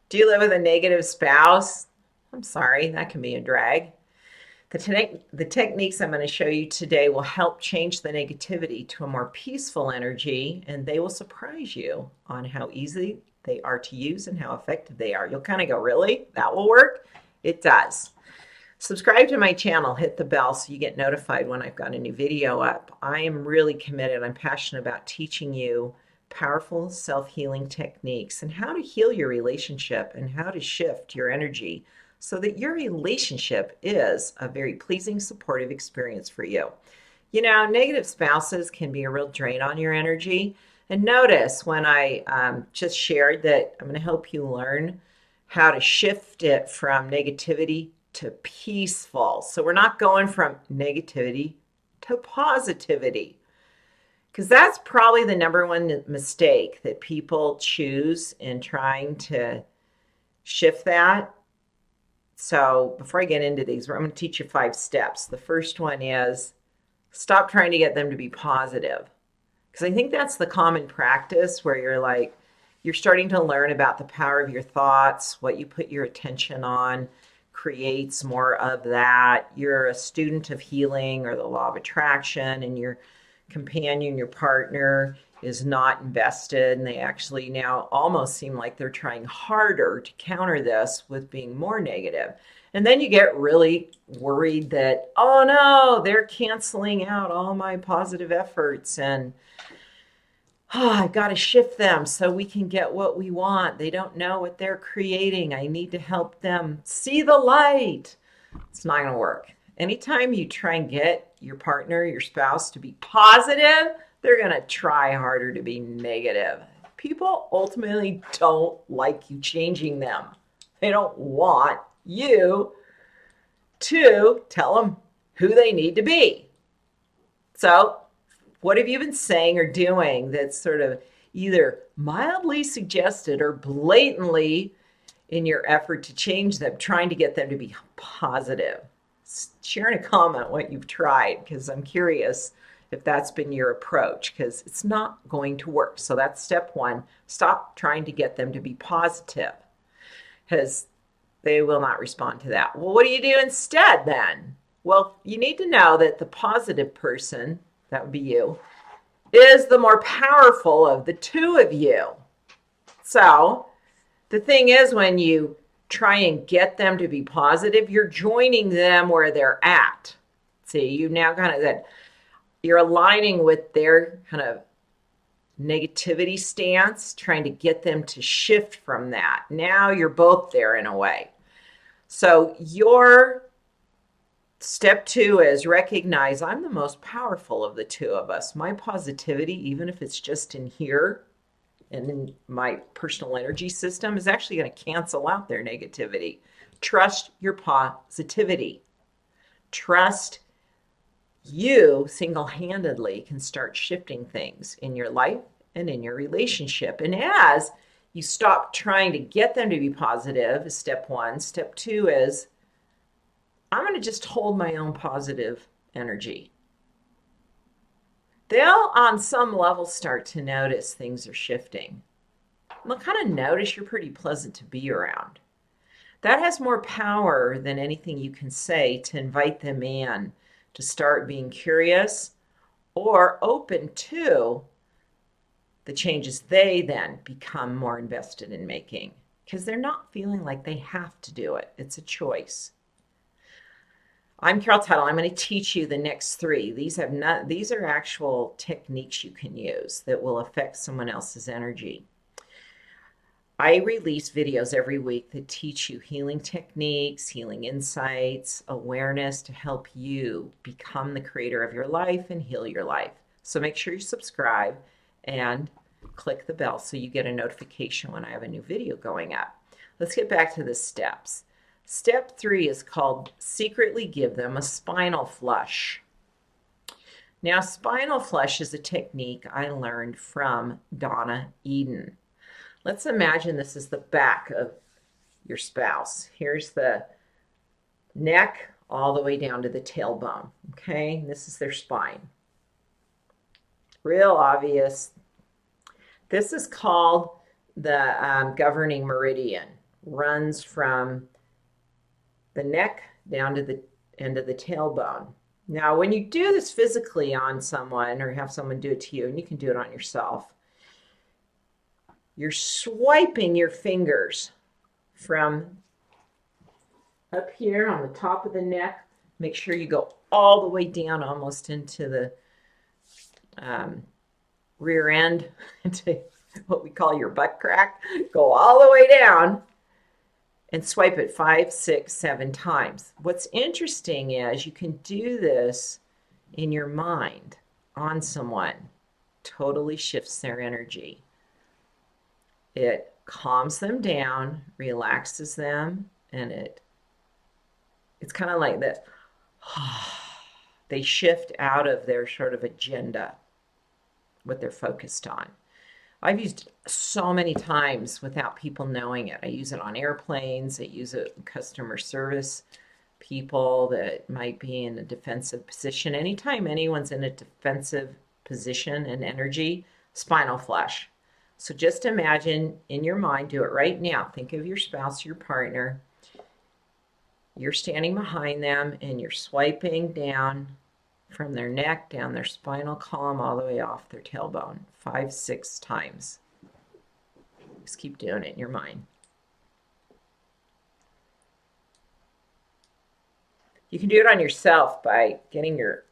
Do you live with a negative spouse? I'm sorry, that can be a drag. The techniques I'm going to show you today will help change the negativity to a more peaceful energy, and they will surprise you on how easy they are to use and how effective they are. You'll kind of go, really? That will work? It does. Subscribe to my channel, hit the bell so you get notified when I've got a new video up. I am really committed. I'm passionate about teaching you powerful self-healing techniques and how to heal your relationship and how to shift your energy so that your relationship is a very pleasing, supportive experience for you. You know, negative spouses can be a real drain on your energy. And notice when I just shared that I'm going to help you learn how to shift it from negativity to peaceful. So we're not going from negativity to positivity, because that's probably the number one mistake that people choose in trying to shift that. So before I get into these, I'm going to teach you 5 steps. The first one is stop trying to get them to be positive. Because I think that's the common practice where you're starting to learn about the power of your thoughts, what you put your attention on creates more of that. You're a student of healing or the law of attraction, and your companion, your partner, is not invested, and they actually now almost seem like they're trying harder to counter this with being more negative. And then you get really worried that, oh no, they're canceling out all my positive efforts, and I've got to shift them so we can get what we want. They don't know what they're creating. I need to help them see the light. It's not going to work. Anytime you try and get your partner, your spouse to be positive, they're going to try harder to be negative. People ultimately don't like you changing them. They don't want you to tell them who they need to be. So, what have you been saying or doing that's sort of either mildly suggested or blatantly in your effort to change them, trying to get them to be positive? Share in a comment what you've tried, because I'm curious if that's been your approach, because it's not going to work. So that's step 1. Stop trying to get them to be positive, because they will not respond to that. Well, what do you do instead then? Well, you need to know that the positive person, that would be you, is the more powerful of the two of you. So the thing is, when you try and get them to be positive, you're joining them where they're at. See, you now kind of that you're aligning with their kind of negativity stance, trying to get them to shift from that. Now you're both there in a way. So your step 2 is recognize I'm the most powerful of the two of us. My positivity, even if it's just in here and in my personal energy system, is actually going to cancel out their negativity. Trust your positivity. Trust you single-handedly can start shifting things in your life and in your relationship. And as you stop trying to get them to be positive, is step 1. Step 2 is I'm going to just hold my own positive energy. They'll, on some level, start to notice things are shifting. They'll kind of notice you're pretty pleasant to be around. That has more power than anything you can say to invite them in to start being curious or open to the changes they then become more invested in making, because they're not feeling like they have to do it. It's a choice. I'm Carol Tuttle. I'm going to teach you the next 3. These are actual techniques you can use that will affect someone else's energy. I release videos every week that teach you healing techniques, healing insights, awareness to help you become the creator of your life and heal your life. So make sure you subscribe and click the bell so you get a notification when I have a new video going up. Let's get back to the steps. Step 3 is called secretly give them a spinal flush. Now, spinal flush is a technique I learned from Donna Eden. Let's imagine this is the back of your spouse. Here's the neck all the way down to the tailbone, okay? This is their spine. Real obvious. This is called the governing meridian, runs from the neck down to the end of the tailbone. Now, when you do this physically on someone or have someone do it to you, and you can do it on yourself, you're swiping your fingers from up here on the top of the neck. Make sure you go all the way down almost into the rear end, into what we call your butt crack. Go all the way down and swipe it 5, 6, 7 times. What's interesting is you can do this in your mind on someone. Totally shifts their energy. It calms them down, relaxes them, and it's kind of like that. They shift out of their sort of agenda, what they're focused on. I've used it so many times without people knowing it. I use it on airplanes. I use it in customer service people that might be in a defensive position. Anytime anyone's in a defensive position and energy, spinal flush. So just imagine in your mind, do it right now. Think of your spouse, your partner. You're standing behind them and you're swiping down from their neck, down their spinal column, all the way off their tailbone, 5, 6 times. Just keep doing it in your mind. You can do it on yourself by getting your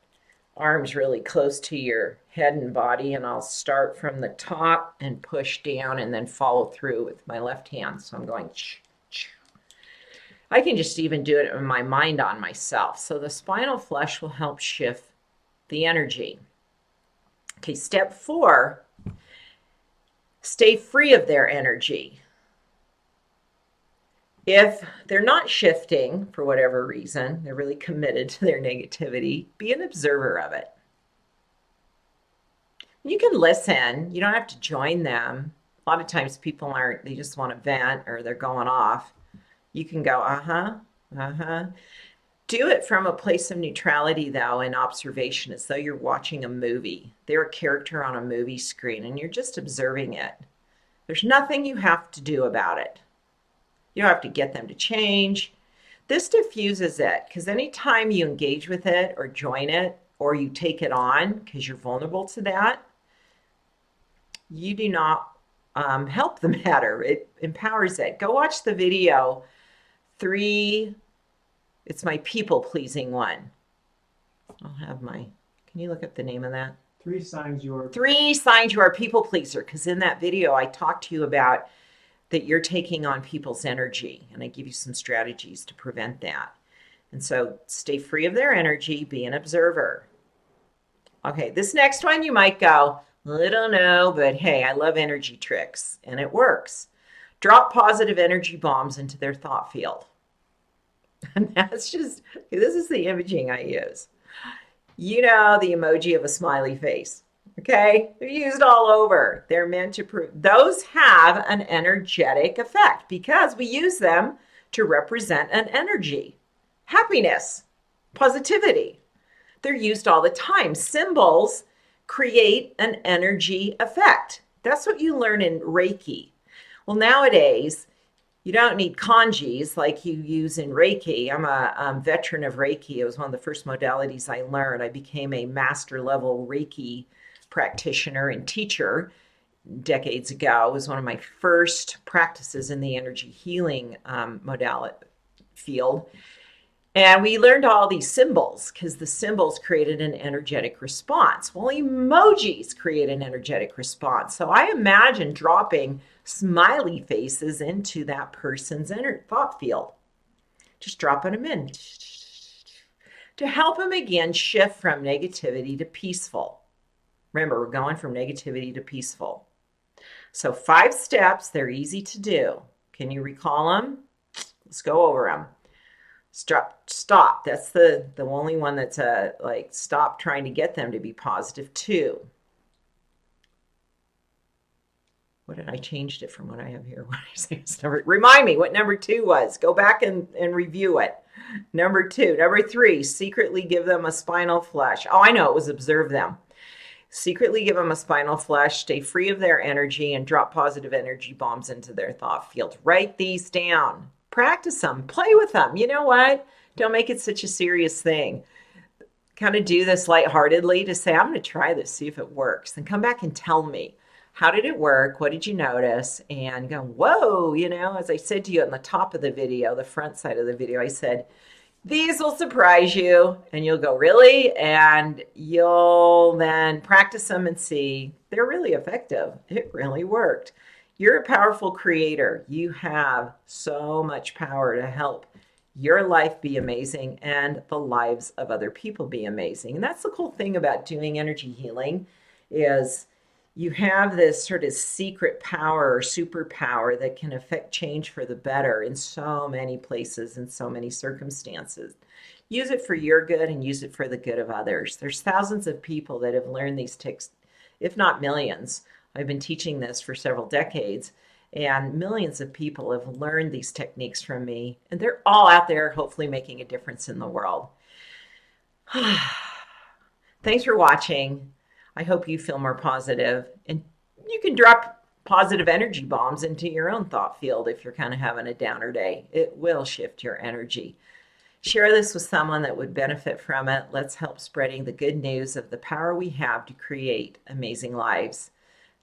arms really close to your head and body, and I'll start from the top and push down and then follow through with my left hand. So I'm going I can just even do it in my mind on myself. So the spinal flush will help shift the energy. Okay, step 4, stay free of their energy. If they're not shifting for whatever reason, they're really committed to their negativity, be an observer of it. You can listen. You don't have to join them. A lot of times people aren't, they just want to vent or they're going off. You can go, Do it from a place of neutrality, though, and observation, as though you're watching a movie. They're a character on a movie screen, and you're just observing it. There's nothing you have to do about it. You don't have to get them to change. This diffuses it, because anytime you engage with it or join it, or you take it on, because you're vulnerable to that, you do not help the matter. It empowers it. Go watch the video 3, it's my people-pleasing one. I'll have my, can you look up the name of that? 3 signs you are. 3 signs you are a people-pleaser, because in that video I talked to you about that you're taking on people's energy, and I give you some strategies to prevent that. And so stay free of their energy, be an observer. Okay, this next one you might go, I don't know, but hey, I love energy tricks, and it works. Drop positive energy bombs into their thought field. And that's just, this is the imaging I use. You know, the emoji of a smiley face. Okay, they're used all over. They're meant to prove, those have an energetic effect because we use them to represent an energy, happiness, positivity. They're used all the time. Symbols create an energy effect. That's what you learn in Reiki. Well, nowadays, you don't need kanjis like you use in Reiki. I'm a veteran of Reiki. It was one of the first modalities I learned. I became a master level Reiki practitioner and teacher decades ago. It was one of my first practices in the energy healing modality field. And we learned all these symbols because the symbols created an energetic response. Well, emojis create an energetic response. So I imagine dropping smiley faces into that person's thought field. Just dropping them in to help them again shift from negativity to peaceful. Remember, we're going from negativity to peaceful. So 5 steps, they're easy to do. Can you recall them? Let's go over them. Stop. That's the only one that's like stop trying to get them to be positive. 2. What did I changed it from what I have here? What did I say? It's remind me what number 2 was. Go back and review it. Number 2. Number 3, secretly give them a spinal flush. Oh, I know, it was observe them. Secretly give them a spinal flush, stay free of their energy, and drop positive energy bombs into their thought field. Write these down. Practice them. Play with them. You know what? Don't make it such a serious thing. Kind of do this lightheartedly to say, I'm going to try this, see if it works. And come back and tell me, how did it work? What did you notice? And go, whoa, as I said to you on the top of the video, the front side of the video, I said, these will surprise you. And you'll go, really? And you'll then practice them and see they're really effective. It really worked. You're a powerful creator. You have so much power to help your life be amazing and the lives of other people be amazing. And that's the cool thing about doing energy healing is you have this sort of secret power or superpower that can affect change for the better in so many places and so many circumstances. Use it for your good and use it for the good of others. There's thousands of people that have learned these tips, if not millions. I've been teaching this for several decades, and millions of people have learned these techniques from me, and they're all out there hopefully making a difference in the world. Thanks for watching. I hope you feel more positive, and you can drop positive energy bombs into your own thought field if you're kind of having a downer day. It will shift your energy. Share this with someone that would benefit from it. Let's help spreading the good news of the power we have to create amazing lives.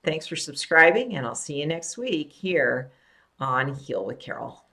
Thanks for subscribing, and I'll see you next week here on Heal with Carol.